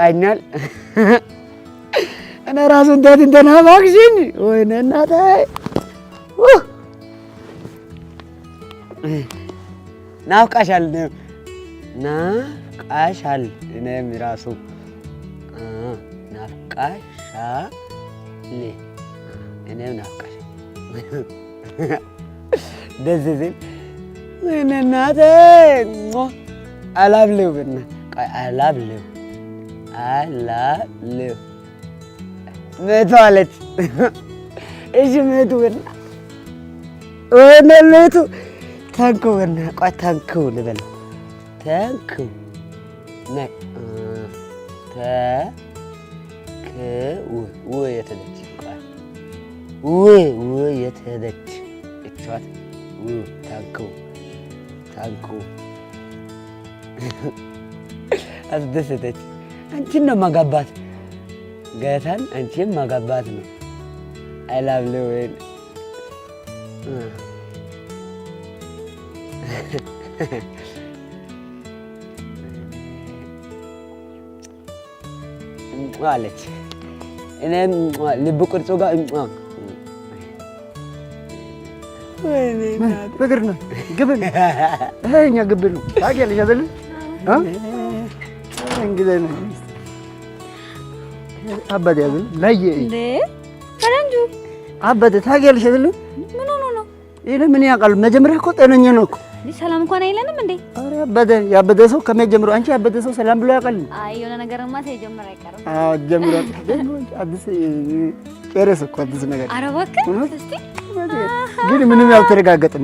ናፍቃኛል። እኔ ራሱ እንዴት እንደናፈቅሽኝ ወይኔ እናቴ ናፍቃሻል ናፍቃሻል እኔም ራሱ ናፍቃሻል እኔም ናፍቃሻል ደስ ሲል ወይኔ እናቴ አላብለው ብና አላብለው መቶ አለች። እሺ መቶ ብና ወይኔ መቶ ታንኩ ብና ቆይ ታንኩ ልበል ታንኩ ነይ ወይ የተደች ወይ የተደች እቻት ታንኩ አስደሰተች። አንቺን ነው ማጋባት ጌታን አንቺን ማጋባት ነው። አይ ላቭ ዩ ወይኔ አለች። እኔም ልብ ቅርጹ ጋር ፍቅር ነው ግብ ነው እኛ ግብ ነው ታውቂያለሽ አይደል? እንግዲህ ነው አባቴ አይደል ለየ እንዴ ፈረንጁ አባቴ ታውቂያለሽ አይደል? ምን ሆኖ ነው ይሄ ምን ያውቃል? መጀመሪያ እኮ ጤነኛ ነው እኮ ሰላም እንኳን አይለንም እንዴ? ኧረ አባቴ ያበደ ሰው ከመጀመሪያው አንቺ ያበደ ሰው ሰላም ብሎ ያውቃል? አይ የሆነ ነገርማ ሳይጀምር አይቀርም። አዎ ጀምሯል። አዲስ ጨረሰ እኮ አዲስ ነገር። ኧረ እባክህ እስቲ ግን ምንም ያልተረጋገጠም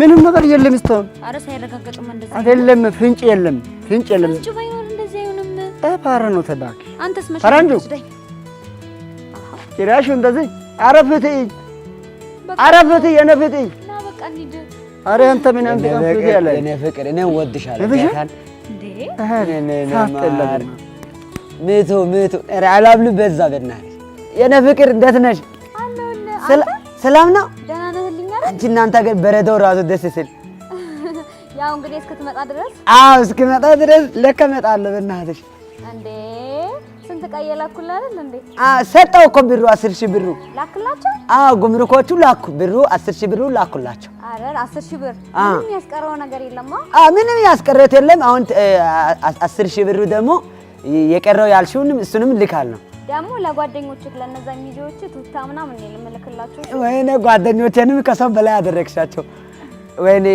ምንም ነገር የለም እስካሁን። ኧረ ሳይረጋገጥም እንደዚህ አይደለም። ፍንጭ የለም። ፍንጭ ባይኖር እንደዚህ አይሆንም። ፓራ ነው ተባክ አንተስ መቼ ፈረንጁ ጭራሽ እንደዚህ አረፍት የነፍት ና በቃ እንሂድ። ኧረ አንተ ምን አንተ ያለ እኔ ፍቅር እኔ ወድሻለሁ ጌታን እንዴ ሳትጠለብ ምቱ ኧረ አላብሉ በዛ በእናትሽ የኔ ፍቅር እንዴት ነሽ? ሰላም ነው? ደህና ነህልኝ አይደል? አንቺ እናንተ ግን በረዶው ራሱ ደስ ሲል ያው እንግዲህ እስክትመጣ ድረስ እስክመጣ ድረስ ለካ እመጣለሁ። በእናትሽ እንዴ ስንት ቀይ ላኩልህ አይደል እንዴ? ሰጠው እኮ ብሩ 10,000 ብሩ ላክላቸው። ጉምሩኮቹ ላኩ ብሩ 10,000 ብሩ ላኩላቸው። አረ 10,000 ብር ምንም ያስቀረው ነገር የለም። ምንም ያስቀረት የለም። አሁን 10,000 ብሩ ደግሞ የቀረው ያልሽውንም እሱንም ልካለሁ። ደግሞ ለጓደኞችህ ለነዛ ሚዜዎች ቱታ ምናምን ነው ልመልክላችሁ። ወይኔ ጓደኞቼንም ከሰው በላይ አደረግሻቸው። ወይኔ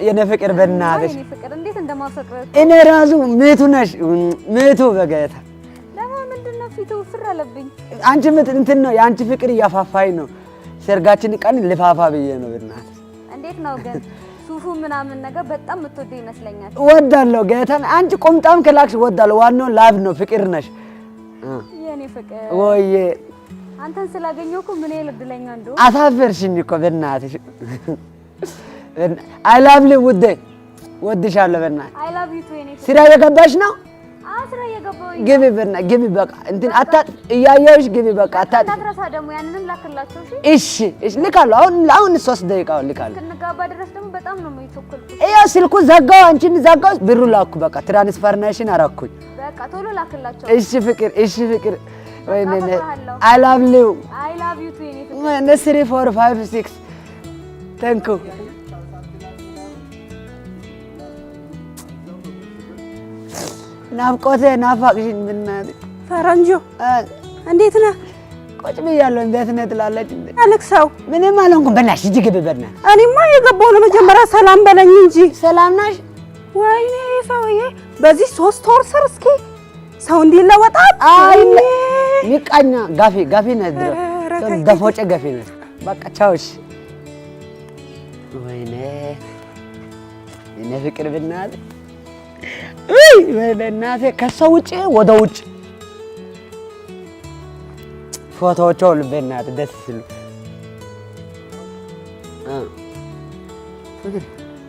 የኔ ፍቅር በእናትሽ የኔ ፍቅር እንዴት እንደማፈቅር እኔ ራሱ ምቱ ነሽ ምቱ በጌታ ደግሞ ምንድነው ፊቱ ፍር አለብኝ። አንቺ እንትን ነው የአንቺ ፍቅር እያፋፋኝ ነው። ሰርጋችን ቀን ልፋፋ ብዬ ነው። በእናትሽ እንዴት ነው ግን ሱፉ ምናምን ነገር በጣም የምትወደው ይመስለኛል። ወዳለሁ ጌታን አንቺ ቁምጣም ከላክሽ ወዳለሁ። ዋናው ላብ ነው ፍቅር ነሽ የኔ ፍቅር። ወይዬ አንተን ስላገኘሁ እኮ ምን ያህል እድለኛ እንደሆነ አሳፈርሽኝ እኮ በእናትሽ። አይ ላቭ ዩ ውዴ ወድሻለሁ በእናትሽ። አይ ላቭ ዩ ቱ የኔ ፍቅር። ስራ እየገባሽ ነው? ስራ እየገባሁኝ። ግቢ በቃ እንትን እያየሁሽ ግቢ በቃ እንዳትረሳ ደግሞ ያንንም ላክላቸው። እሺ ልካለሁ። አሁን 3 ደቂቃ ልካለሁ። እስክንጋባ ድረስ ደግሞ በጣም ነው የምትወኩልኩት። ይኸው ስልኩ ዘጋው፣ አንቺን ዘጋው፣ ብሩ ላኩ። በቃ ትራንስፈርሜሽን አረኩኝ። በቃ ቶሎ ላክላቸው። እሺ ፍቅር ወይኔ አይ ላቭ ዩ ቱ የኔ ፍቅር። 3 4 5 6 ታንክ ዩ ናፍቆቴ ናፋቅሽኝ ብናትሽ። ፈረንጆ እንዴት ነህ? ቁጭ ብያለሁ። እንዴት ነህ ትላለች። አለቅሰው ምንም አልሆንኩም። በእናትሽ ሂጂ ግቢ በእናትሽ። እኔማ የገባሁ ለመጀመሪያ ሰላም በለኝ እንጂ። ሰላም ነሽ? ወይኔ ሰውዬ በዚህ 3 ወር ስር እስኪ ሰው እንዲለወጣል። አይ ሚቃኛ ጋፊ ነህ ድሮ ደፎጨ ጋፊ ነህ። በቃ ቻውሽ። ወይኔ እኔ ፍቅር ብናትሽ በእናቴ ከሰው ውጭ ወደ ውጭ ፎቶዎቹ ሁሉ በእናትህ ደስ ሲሉ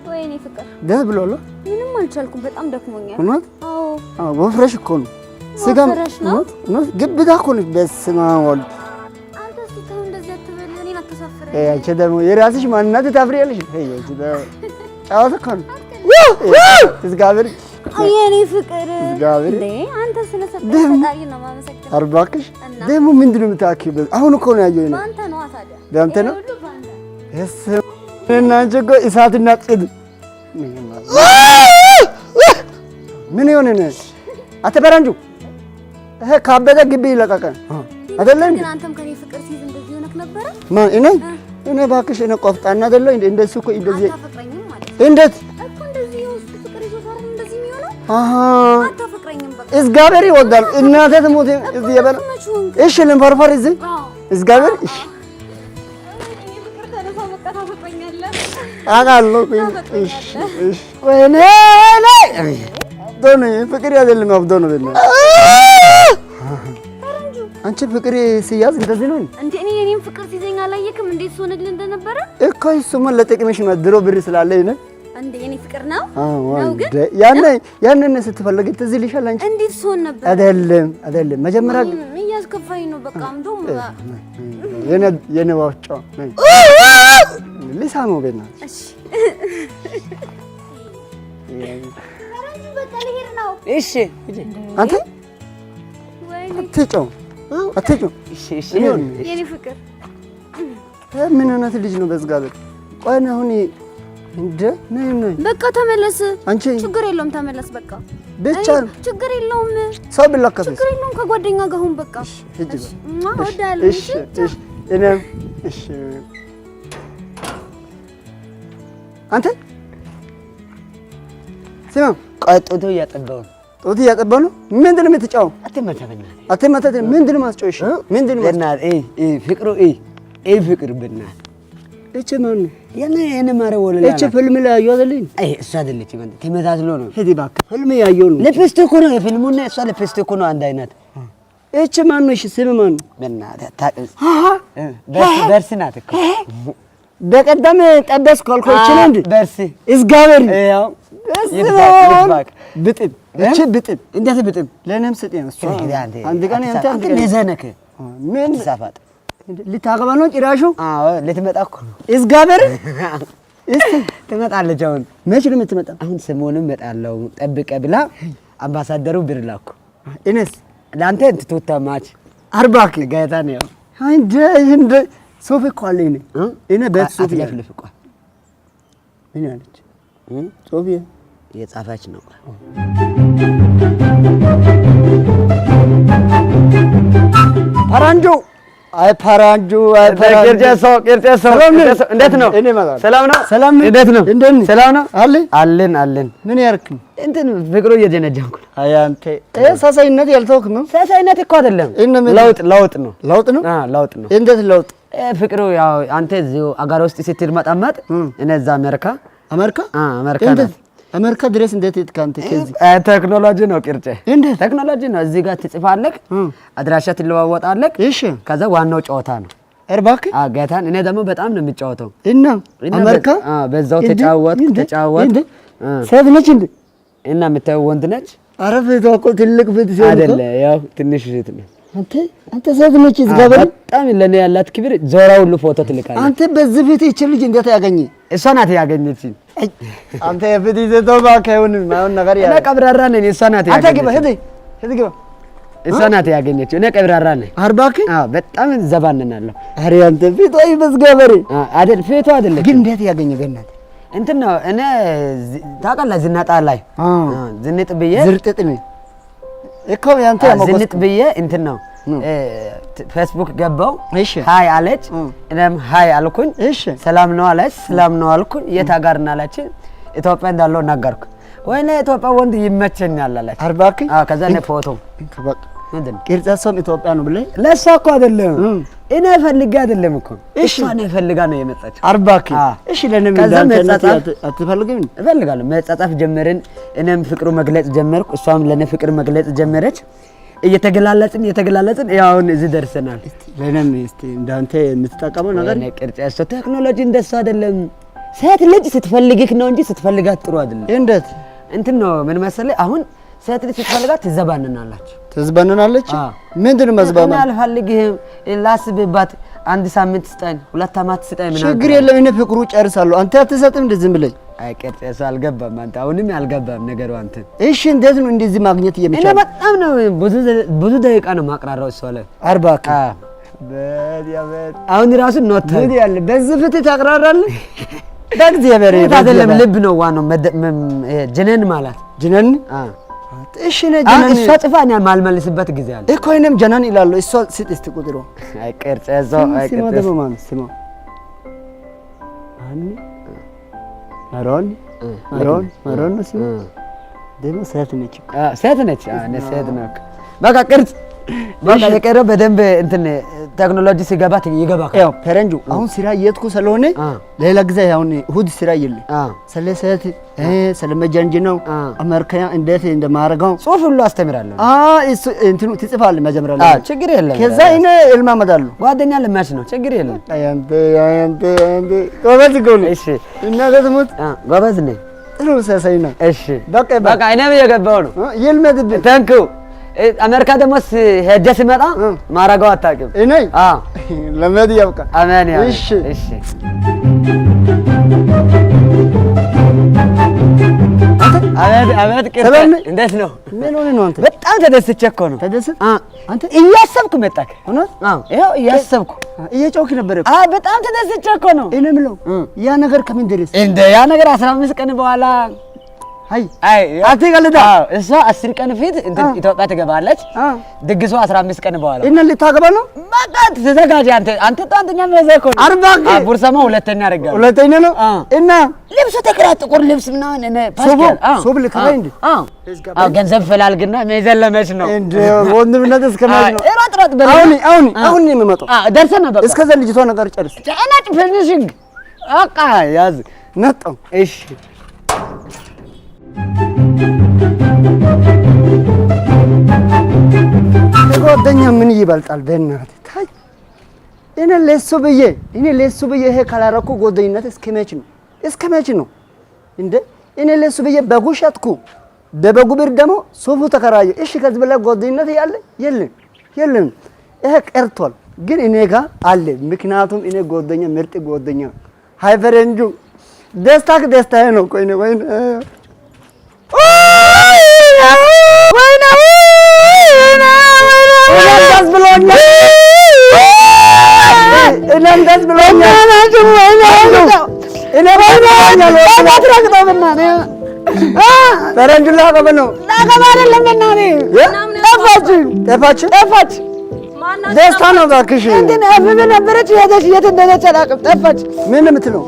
ወይኔ ፍቅር ደስ ብሎሃል? ምንም አልቻልኩም። በጣም ደክሞኛል። እውነት? አዎ ወፍረሽ እኮ ነው። ስጋም ግብዳ እኮ ነሽ። በስመ አብ ወልድ። አንተ እስኪ ተው እንደዚህ አትበል። እኔን አታሳፍረኝ። አንቺ ደግሞ የራስሽ ማንነት ታፍሪያለሽ። ጨዋታ እኮ ነው። እግዚአብሔር የኔ ፍቅር እግዚአብሔር እንዴ አንተ ስለሰጠኝ ፈጣሪ ነው ማመሰግነው። አርባክሽ ደግሞ ምንድነው የምታኪው? አሁን እኮ ነው ያየው። ባንተ ነው ታዲያ ባንተ ነው እስ እና ጀጎ እሳትና ጽድ ምን ይሆነ ነው አትበራንጁ እህ ካበደ ግቢ ይለቀቀ አይደለም። ግን አንተም ከኔ ፍቅር ሲይዝ እንደዚህ ሆነክ ነበር? ማን እኔ ባክሽ እኔ ቆፍጣና አይደለም እንደሱ እኮ እንደዚህ አታፈቅረኝም ማለት እንዴት እኮ እንደዚህ ውስጥ ፍቅር ይዞ ታዲያ እንደዚህ የሚሆነው? አሃ አታፈቅረኝም በቃ እግዚአብሔር ይወዳል። እናቴ ትሞት እዚህ የበለ እሺ ለምፈርፈር እዚህ እግዚአብሔር እሺ አቃለው እሺ እሺ ወይኔ ላይ ዶነ ፍቅር አይደለም አብዶ ነው በእናትህ አንቺ ፍቅር ሲያዝ እንደዚህ ነው እንዴ? እኔ የኔን ፍቅር ሲዘኛ አላየክም እንዴት ሆነልህ እንደነበረ እኮ እሱማ ለጥቅምሽ ነው። ድሮ ብር ስላለኝ ነው እንዴ? የኔ ፍቅር ነው ነው ግን ያንን ስትፈልጊ ትዝ ይልሻል አንቺ እንዴት ሆነ ነበር? አይደለም መጀመሪያ እያስከፋኝ ነው በቃ እንደውም የኔ ዋጫ ሊሳሙ በእናትሽ እሺ በቃ ልሄድ ነው። እሺ አንተ አትጮህ እሺ የኔ ፍቅር ምን አይነት ልጅ ነው? በዝጋበት ቆይ ነው አሁን እንደ ነይ በቃ ተመለስ። አንቺ ችግር የለውም ተመለስ። በቃ ብቻ ችግር የለውም ሰው ብላከፈ ችግር የለውም ከጓደኛ ጋር ሁን በቃ እሺ ወዳለሁ። እሺ እኔም እሺ አንተ ስማ ቆይ ጡት እያጠባው ነው። ምንድን ነው የምትጫወው? አትመታ ምንድን ነው ማስጫወው? እሺ ምንድን ነው በእናትህ ፍቅሩ ፍቅር በእናትህ እቺ ማን ነው? የኔ ማረው ወለላ እቺ ፊልም ላይ ያየው አይደል? እሷ አይደለች ማለት ተመሳስሎ ነው። ሂድ እባክህ ፊልም ያየው ነው። ለፔስቲኮ ነው የፊልሙና እሷ ለፔስቲኮ ነው አንድ አይነት። እቺ ማን ነው? እሺ ስም ማን ነው? በእናትህ ታውቅስ በርሲ ናት እኮ በቀደም ጠበስኩ አልኩህ። እቺ ነው እንዴ? በርሲ እግዚአብሔር ያው ይባክ ብጥም እቺ ብጥም እንዴት ብጥም ለኔም ስጤን እሷ አንድ ቀን አንተ ለዘነከ ምን ሳፋጥ ልታገባ ነው ጭራሹ? አዎ ልትመጣ እኮ ነው። እግዚአብሔር እስቲ ትመጣለች። አሁን መቼ ነው የምትመጣው? አሁን ሰሞኑን እመጣለሁ ጠብቀህ ብላ አምባሳደሩ ብር ላኩ። እኔስ ለአንተ እንትቶታ ማች አርባክ ጋታ ነው እንደ ሶፊ እኮ አለኝ እኔ ቤት ሶፊ ያፍልፍቋ ምን ያለች ሶፊ የጻፈች ነው። ፓራንጆ ቅርጨሶ እንዴት ነው? ሰላም ነው? እንዴት ነው? ሰላም ነው? አለን ምን ያርክ እንትን ፍቅሩ እየጀነጀንኩ ነው። አይ አንተ ሳሳይነት ያልተውክ ነው? ሳሳይነት እኮ አይደለም ለውጥ ነው። ለውጥ ነው። እንዴት ለውጥ? ፍቅሩ ያው አንተ እዚሁ አገር ውስጥ ስትመጣመጥ እኔ እዛ አሜሪካ ድረስ እንዴት ካንተ ከዚህ ቴክኖሎጂ ነው ቅርጬ እንዴት ቴክኖሎጂ ነው። እዚህ ጋር ትጽፋለህ፣ አድራሻ ትለዋወጣለህ። እሺ ከዛ ዋናው ጨዋታ ነው። እርባክ ጌታን እኔ ደግሞ በጣም ነው የሚጫወተው እና አሜሪካ በዛው ተጫወት ሴት ነች እንዴ? እና የምታየው ወንድ ነች። ኧረ ፊቷ እኮ ትልቅ ፊት ሲሆን አይደለ ያው ትንሽ ፊት ነው። አንተ ሴት ነች ዝጋበል በጣም ለኔ ያላት ክብር ዞራ ሁሉ ፎቶ ትልካለች። አንተ በዚህ ፊት ይቺ ልጅ እንዴት ያገኘ? እሷ ናት ያገኘችኝ። አንተ የፊት ይዘው ባካዩን ማውን ነገር እኔ ቀብራራ ነኝ። እሷ ናት ያገኘችኝ። አንተ ግባ ሂድ ግባ። እሷ ናት ያገኘችኝ። እኔ ቀብራራ ነኝ። አርባክ በጣም ዘባንናለሁ። ኧረ አንተ ፊቷ ይመስገበሬ አይደል? ፊቷ አይደለም ግን እንዴት ያገኘ ገናት እንትን ነው። እኔ ታውቃለህ ዝናጣ ላይ ዝንጥ ብዬ ዝርጥጥ ነው እኮ ያንተ ዝንጥ ብዬ እንትን ነው ፌስቡክ ገባው። እሺ ሃይ አለች። እኔም ሃይ አልኩኝ። እሺ ሰላም ነው አለች። ሰላም ነው አልኩኝ። የት ሀገር ነው አለች። ኢትዮጵያ እንዳለው ነገርኩ። ወይኔ ኢትዮጵያ ወንድ ይመቸኛል አለች። አርባክ ከዛ ነው ፎቶ ምንድን ቅርጻሶም ኢትዮጵያ ነው ብለህ ለሷ እኮ አይደለም እኔ ፈልጋ አይደለም እኮ እሷ ነው ፈልጋ ነው የመጣችው። አርባክ እሺ ለኔም እንዳንተ አትፈልግም? እፈልጋለሁ። መጻጻፍ ጀመርን። እኔም ፍቅሩ መግለጽ ጀመርኩ። እሷም ለኔ ፍቅር መግለጽ ጀመረች። እየተገላለጽን ያው እዚህ ደርሰናል። ለኔም እስቲ እንዳንተ የምትጠቀመው ነገር እኔ ቅርጫሶ ቴክኖሎጂ እንደሱ አይደለም። ሴት ልጅ ስትፈልግህ ነው እንጂ ስትፈልጋት ጥሩ አይደለም። እንዴት እንትን ነው ምን መሰለህ? አሁን ሴት ልጅ ስትፈልጋት ትዘባንናለች። ምንድነው መዝባማ? አልፈልግህም ላስብባት፣ አንድ ሳምንት ስጠኝ፣ 2 ዓመት ስጠኝ ምናምን። ችግር የለም እኔ ፍቅሩ ጨርሳለሁ። አንተ አትሰጥም? ዝም ብለህ አይቀር እሱ አልገባም። አንተ አሁንም አልገባም ነገሩ አንተ። እሺ እንዴት ነው እንደዚህ ማግኘት የሚቻለው? እኔ በጣም ነው ብዙ ደቂቃ ነው ማቅራራው እሱ አለ 40 በዲያበት አሁን ራሱ ኖት ምን ያለ በዚህ ፍትህ ታቅራራለህ? በእግዚአብሔር አይደለም ልብ ነው ዋናው ጀነን ማለት ጀነን እሺ ነው ጀነን እሷ ጽፋኛ ማልመልስበት ጊዜ አለ እኮ እኔም ጀነን ይላል እሷ ስጥስት ቁጥሩ አይቀር ጸዛው አይቀር ስማ ማሮን ነው ስማ ደግሞ ሴት ነች ሴት ነች በቃ ቅርጽ በቃ የቀረው በደንብ እንትን ቴክኖሎጂ ሲገባት ይገባል። ያው ፈረንጁ አሁን ስራ እየሄድኩ ስለሆነ ሌላ ጊዜ አሁን እሑድ ስራ የለም ስለ ሴት ስለ መጀንጅ ነው አሜሪካ እንዴት እንደማረጋው ጽሁፍ ሁሉ አስተምራለሁ። እሱ እንትኑ ትጽፋለህ መጀመሪያ ላይ ችግር የለም። ከዛ እኔ እልማመዳለሁ ጓደኛ ለማች ነው ችግር የለም። አንተ ጎበዝ ጎል እሺ እና ለትሙት ጎበዝ ነኝ ጥሩ ሰሰይና እሺ በቃ እኔም እየገባሁ ነው ይልመድብህ ታንኩ አሜሪካ ደግሞ ሄጄ ሲመጣ ማረጋው አታውቅም እኔ ለመድ ያብቃ አሜን ያ እሺ እሺ አቤት ቅርታ እንዴት ነው ምን ሆነ ነው አንተ በጣም ተደስቼ እኮ ነው ተደስት አንተ እያሰብኩ መጣክ እውነት ይኸው እያሰብኩ እየጮክ ነበር እኮ በጣም ተደስቼ እኮ ነው እኔ የምለው ያ ነገር ከምን ደረሰ እንደ ያ ነገር 15 ቀን በኋላ አይ አትገልዳ እሷ 10 ቀን ፊት ኢትዮጵያ ትገባለች ድግሱ 15 ቀን በኋላ እና ልታገባ ነው በቃ ተዘጋጅ አንተ አንተኛ መዘኮ አርባክ ቡርሰማ ሁለተኛ አደረጋለሁ ሁለተኛ ነው እና ልብሱ ተከራ ጥቁር ልብስ ምናምን እኔ ሱብ ልከራይ እንዴ ገንዘብ ፈላልግና መዘለመች ነው እንዴ ወንድምነት እስከማጅ ነው ሮጥ አሁን ነው የሚመጣው ደርሰና በቃ እስከዛ ልጅቷ ነገር ጨርስ ጫናጭ ፊኒሺንግ በቃ ያዝ ነጣው እሺ ጓደኛ ምን ይበልጣል በእናትህ ታይ እኔ ለሱ ብዬ ይሄ ካላረኩ ጓደኝነት እስከመች ነው እንዴ እኔ ለሱ ብዬ በጉ ሸጥኩ በበጉ ብር ደግሞ ሱፉ ተከራየ እሺ ከዚህ በላይ ጓደኝነት ያለ የለም ይሄ ቀርቷል ግን እኔ ጋር አለ ምክንያቱም እኔ ጓደኛ ምርጥ ጓደኛ ሃይ ፈረንጁ ደስታዬ ነው ቆይ ደስ ብሎኛል ፈረንጁ ላቀበ ነው አይደለም ጠፋች ደስታ ነው እባክሽ እንትን አፍብ ነበረች የት እንደነች አላውቅም ጠፋች ምን የምትለው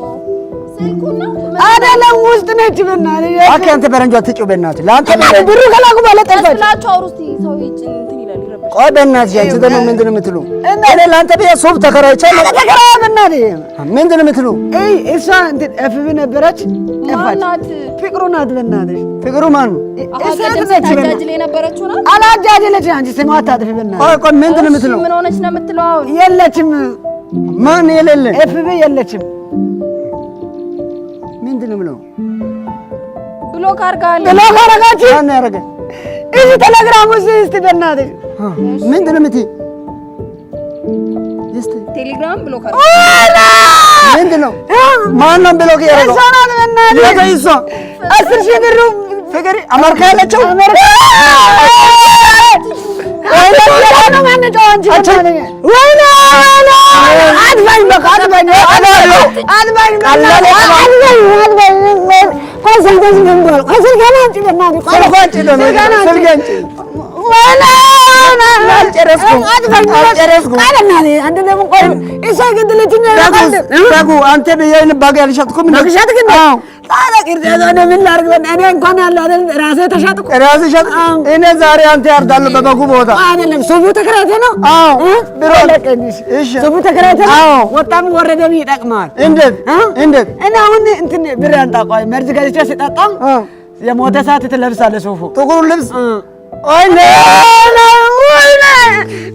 አይደለም ውስጥ ነች በእናትህ አከ አንተ ፈረንጁ አትጪው በእናትህ ለአንተ ብሩ ከላኩ ማለት ጠፋች ስላቸው አውሩስቲ ሰው እንትን ይላል ይረበሽ ቆይ በእናትህ አንቺ ደግሞ ምንድን ነው የምትለው እኔ ለአንተ ብዬ ሱፍ ተከራይቻለሁ ተከራይ በእናትህ ምንድን ነው የምትለው እሷ እንትን አፍብ ነበረች ጠፋች ፍቅሩ ናት በእናትህ ፍቅሩ ማን እሷ ነች አጃጅል የነበረችው ናት አላጃጅለች አንቺ ስሟ አታጥፊ በእናትህ ቆይ ምንድን ነው የምትለው ምን ሆነች ነው የምትለው አሁን የለችም ማን የሌለ አፍብ የለችም ምንድን ነው የምለው ብሎክ አርጋለች ብሎክ አረጋች ማን ያረገ እዚህ ቴሌግራም ውስጥ እስቲ በእናትህ ምንድን ነው የምትይ እስቲ ቴሌግራም ብሎክ አርጋለች ምንድን ነው ማን ብሎክ ያረገው እሷ ናት በእናትህ እሷ 10,000 ብር ፍቅር አሜሪካ ያለችው አንተ በየአይን ባጋ ያልሻጥኩም ነው እኔ ዛሬ አንተ ያርዳለሁ በበጉ ቦታ አይደለም ሱፉ ተከራይተህ ነው ብሮ እሺ ሱፉ ተከራይተህ ነው ወጣም ወረደም ይጠቅማል እንዴት እኔ አሁን እንትን ብር ያንጣቋይ መርዝ ገዝቼ ሲጠጣ የሞተ ሰዓት ትለብሳለህ ሱፉ ጥቁሩ ልብስ ወይኔ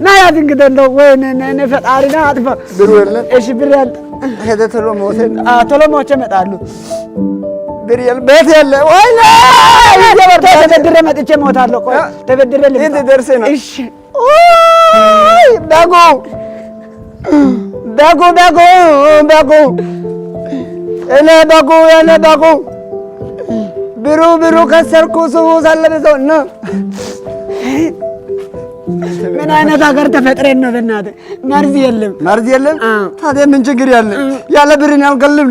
ና ያት እንግዲህ እንደው ወይኔ ፈጣሪ ና አጥፋ ብሩ የለም እሺ ብር ያንጣ ሄደ ቶሎ ሞቼ እመጣለሁ ብር የለም ቤት የለ ወይኔ ተበድሬ መጥቼ እሞታለሁ ቆይ ተበድሬ ልምጣ እንት ደርሰና እሺ በጉ እኔ በጉ ብሩ ከሰርኩ ሱስ አለበሰው ነው። ምን አይነት ሀገር ተፈጥረን ነው? በእናትህ መርዝ የለም። ታዲያ ምን ችግር ያለ? ያለ ብርን ያልገልም